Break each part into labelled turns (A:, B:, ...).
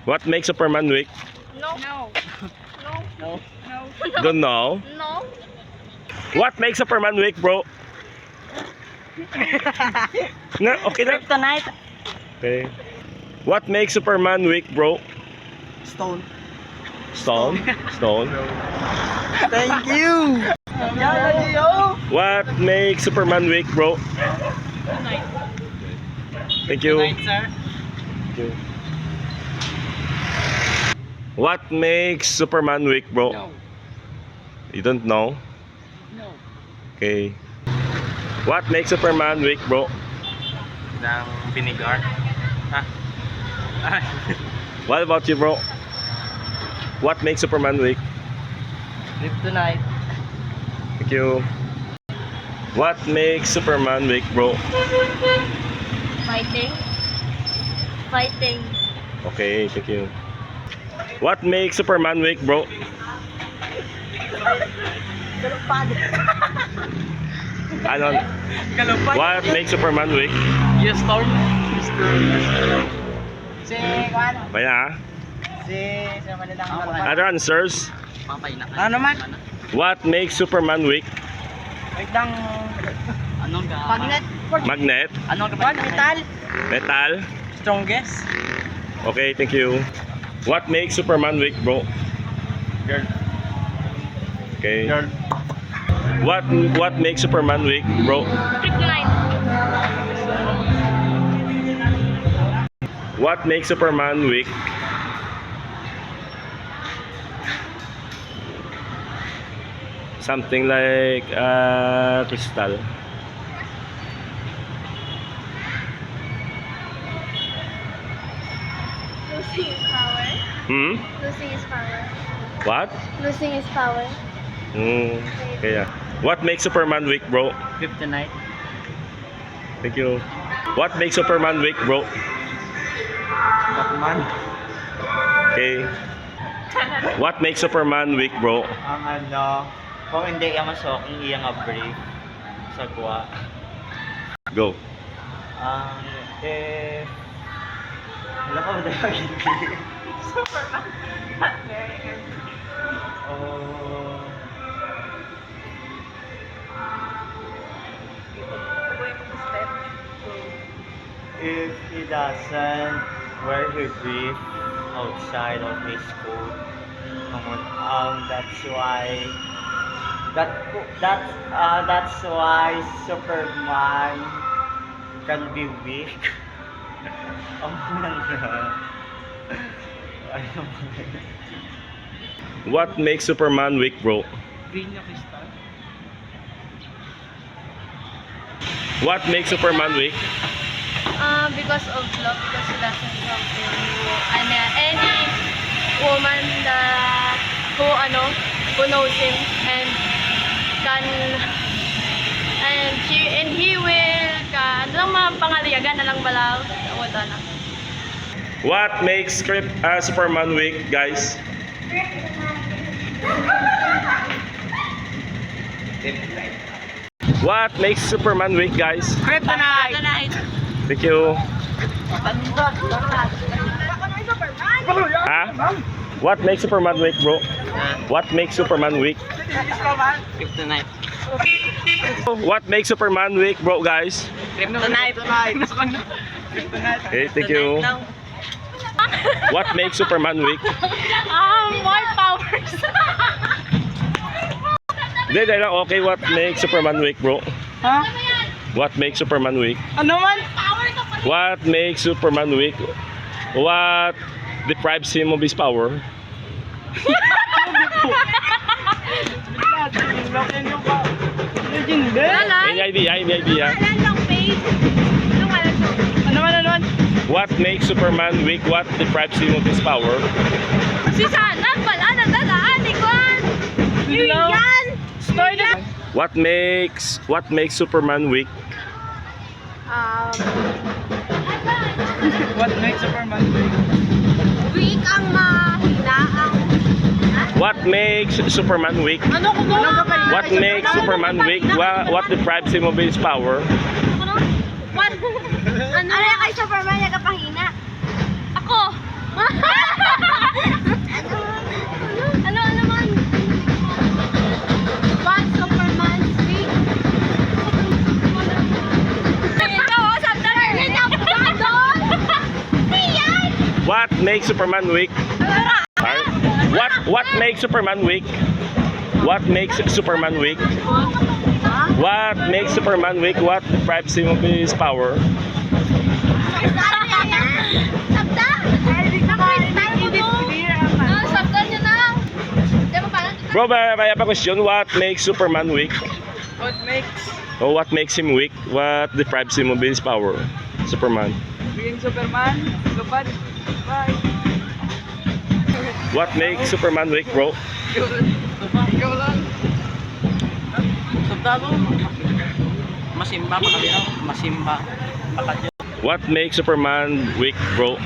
A: What makes Superman weak?
B: No. No. No. No.
A: Don't know.
B: No.
A: What makes Superman weak, bro? No, okay na.
B: Kryptonite.
A: Okay. What makes Superman weak, bro?
C: Stone.
A: Stone? Stone.
C: Thank you.
A: What makes Superman weak, bro? Thank you.
C: Sir.
A: Thank you. What makes Superman weak, bro?
C: No.
A: You don't know?
C: No.
A: Okay. What makes Superman weak, bro?
C: Ng vinegar. Ha?
A: What about you, bro? What makes Superman weak?
C: Kryptonite.
A: Thank you. What makes Superman weak, bro?
B: Fighting. Fighting.
A: Okay, thank you. What makes Superman weak, bro? Ano?
C: Galupad.
A: What makes Superman weak?
C: Yes, Storm. Si Juan.
A: Kaya,
C: Si Manilang.
A: other answers.
C: Ano naman?
A: What makes Superman weak?
C: Wait lang. Anong ka? Magnet.
A: Magnet?
C: Anong ka? Metal.
A: Metal?
C: Strongest.
A: Okay, thank you. What makes Superman weak, bro?
C: Girl.
A: Okay.
C: Girl.
A: What makes Superman weak, bro?
B: Kryptonite.
A: What makes Superman weak? Something like crystal.
B: Losing his power.
A: Hmm?
B: Losing his power.
A: What?
B: Losing his power.
A: Hmm. Kaya. What makes Superman weak, bro?
C: Kryptonite.
A: Thank you. What makes Superman weak, bro?
C: Batman.
A: Okay. What makes Superman weak, bro?
C: Ang ano, kung hindi ka masokong iyang brief sa kuwa.
A: Go.
C: If... Wala pa ba tayo hindi? Oh... If he doesn't wear his brief outside of his school, that's why that's why Superman can be weak.
A: What makes Superman weak, bro?
C: Green na crystal.
A: What makes Superman weak?
B: Because of love, because he doesn't love any woman that who knows him and he will ano lang mga pangaliyagan na lang balaw. Wala na.
A: What makes Superman weak, guys? What makes Superman weak, guys?
C: Kryptonite.
A: Thank you. Ha? What makes Superman weak, bro? What makes Superman weak?
C: Kryptonite.
A: What makes Superman weak, bro, guys?
C: Kryptonite.
A: Okay, thank you. What makes Superman weak?
B: More powers.
A: Hindi, lang. Okay, what makes Superman weak, bro?
C: Ha?
A: What makes Superman weak?
C: Ano man?
A: What makes Superman weak? What deprives him of his power? Any idea? Any idea?
C: Ano man?
A: What makes Superman weak? What deprives him of his power?
B: Si Sana pala nagdadaan, Iguan. Yan.
A: What makes Superman weak?
C: What makes Superman weak?
B: Weak ang mahina ang...
A: What makes Superman weak?
B: Ano ko ba?
A: What makes Superman weak? What deprives him of his power?
B: Ano? Ano kay Superman yung kapahina? Ako!
A: What makes Superman weak? What makes Superman weak? What makes Superman weak? What makes Superman weak? What deprives him of his power? Bro, I have a question. What makes Superman weak?
D: What makes
A: Oh, what makes him weak? What deprives him of his power? Superman.
D: being Superman lupad? Bye.
A: What makes Superman weak, bro?
D: Ikaw lang. Sabtado. Masimba makabiro. Masimba.
A: What makes Superman weak, bro?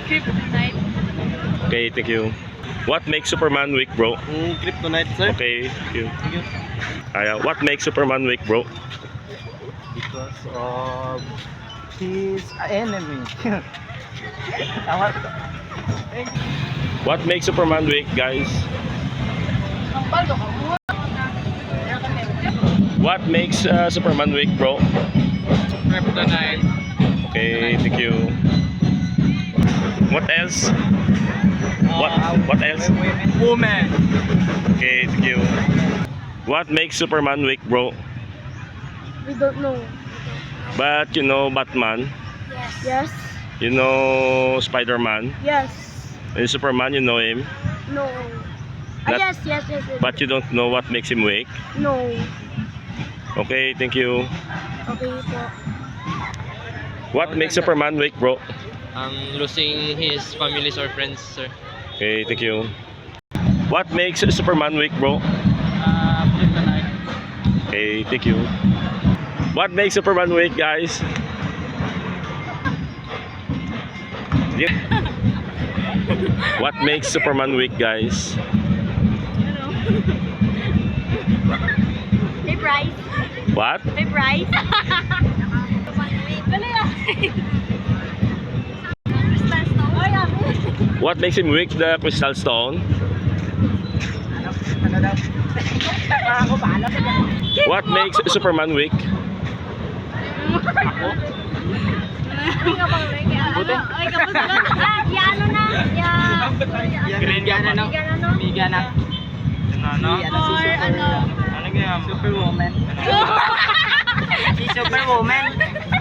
B: Kryptonite.
A: Okay, thank you. What makes Superman weak, bro?
C: Kryptonite, sir.
A: Okay, thank you. What makes Superman weak, bro?
C: Because of his enemy. Tama.
A: What makes Superman weak, guys? What makes Superman weak, bro?
D: Kryptonite.
A: Okay, thank you. What else? What else?
D: Woman.
A: Okay, thank you. What makes Superman weak, bro?
B: We don't know.
A: But you know Batman,
B: Yes.
A: you know Spider-Man,
B: Yes.
A: and Superman, you know him,
B: No.
A: Not-
B: Yes.
A: but you don't know what makes him weak.
B: No.
A: Okay, thank you.
B: Okay po.
A: What makes Superman weak, bro?
E: Losing his families or friends, sir.
A: Okay, thank you. What makes Superman weak, bro?
D: Kryptonite.
A: Okay, thank you. What makes Superman weak, guys? Yep. What makes Superman weak, guys?
B: Hey, Bryce.
A: What?
B: Hey, Bryce.
A: What makes him weak? The Crystal Stone. What makes Superman weak?
D: Biga na. Superwoman. Si Superwoman.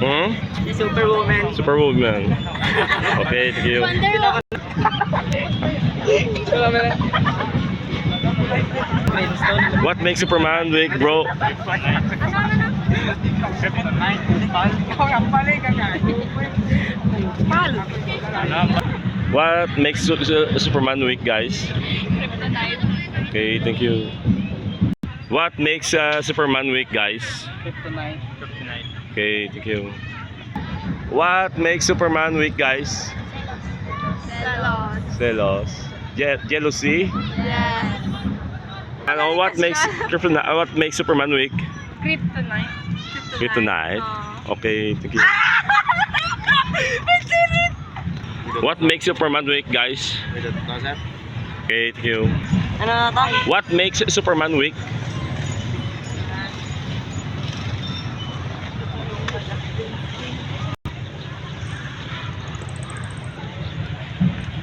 A: Hmm?
D: Si Superwoman.
A: Superwoman. Okay, thank you. What makes Superman weak, bro? What makes Superman weak, guys? Okay, thank you. What makes Superman weak, guys?
D: Kryptonite.
A: Okay, thank you. What makes Superman weak, guys? Celos. Jealousy.
B: Yes.
A: Ano, what makes what makes Superman weak?
B: Kryptonite.
A: Kryptonite. Okay, thank you. What makes Superman weak, guys?
C: We don't know, sir.
A: Okay, thank you.
D: Ano na to?
A: What makes Superman weak?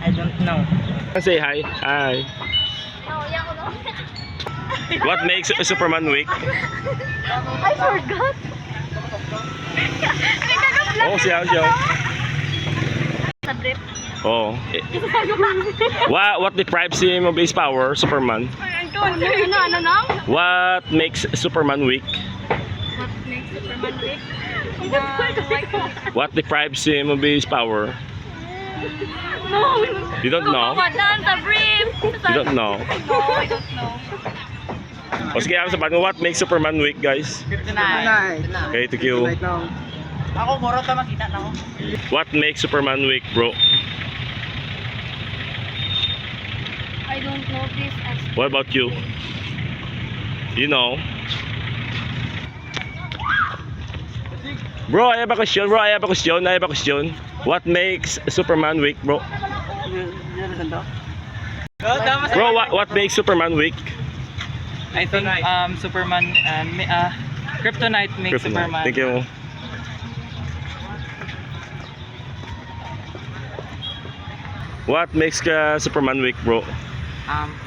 D: I don't know.
A: Say hi. Hi. What makes Superman weak?
B: I forgot.
A: Oh, siya.
B: Sa brief.
A: Oh. What deprives him of his power, Superman?
B: Ano nang?
A: What makes Superman weak?
B: What makes Superman weak?
A: What deprives him of his power?
B: No.
A: You don't know?
B: Kumadan sa brief.
A: You don't know?
B: No, I don't know.
A: O sige, ako sabihin, what makes Superman weak, guys?
D: Kryptonite.
A: Okay, thank you.
D: Ako, moro ta makita na ako.
A: What makes Superman weak, bro?
B: I don't know this as
A: What about you? You know? Bro, I have a question. What makes Superman weak, bro? Bro, what makes Superman weak?
D: I think Superman Kryptonite makes
A: Kryptonite.
D: Superman.
A: Thank you. What makes Superman weak, bro?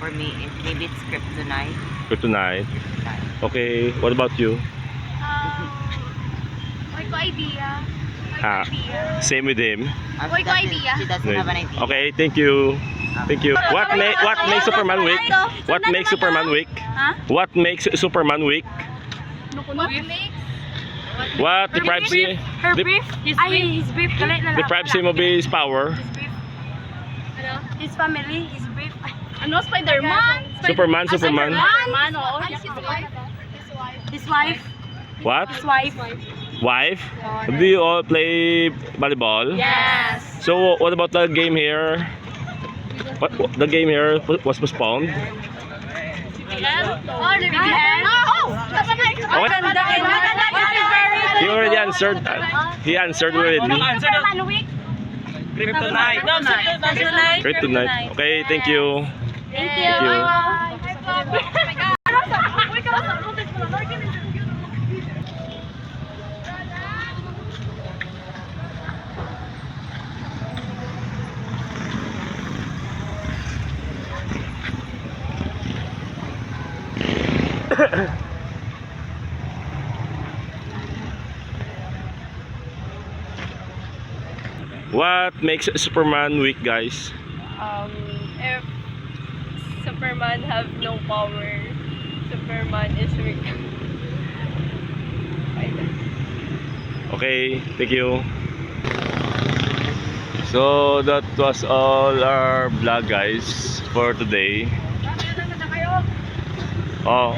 F: For me, maybe it's kryptonite.
A: Kryptonite. Okay, what about you?
B: Why ko idea?
A: Ah, same with him.
B: Why ko idea?
F: She doesn't have an idea.
A: Okay, thank you. Thank you. What makes Superman weak? What makes Superman weak?
B: Huh?
A: What makes Superman weak?
B: What makes?
A: What deprives him?
B: Her brief? His brief.
A: Deprives him of his power?
B: Ano? His family, his brief. Ano? Spider-Man?
A: Superman.
B: Superman, oo. His wife.
A: What?
B: His wife.
A: Wife? Do you all play volleyball?
B: Yes.
A: So what about the game here? What the game here was postponed?
B: BBL? Oh, the BBL? Oh!
A: He already answered. He answered already.
B: Superman week.
D: Kryptonite.
A: Kryptonite. Okay, thank you.
B: Thank you.
A: Thank you. What makes Superman weak, guys?
B: If Superman have no power, Superman is weak.
A: Okay, thank you. So that was all our vlog, guys, for today. Oh,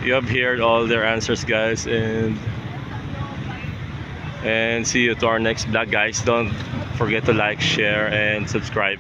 A: you have heard all their answers, guys, and see you to our next vlog, guys. Don't forget to like, share, and subscribe.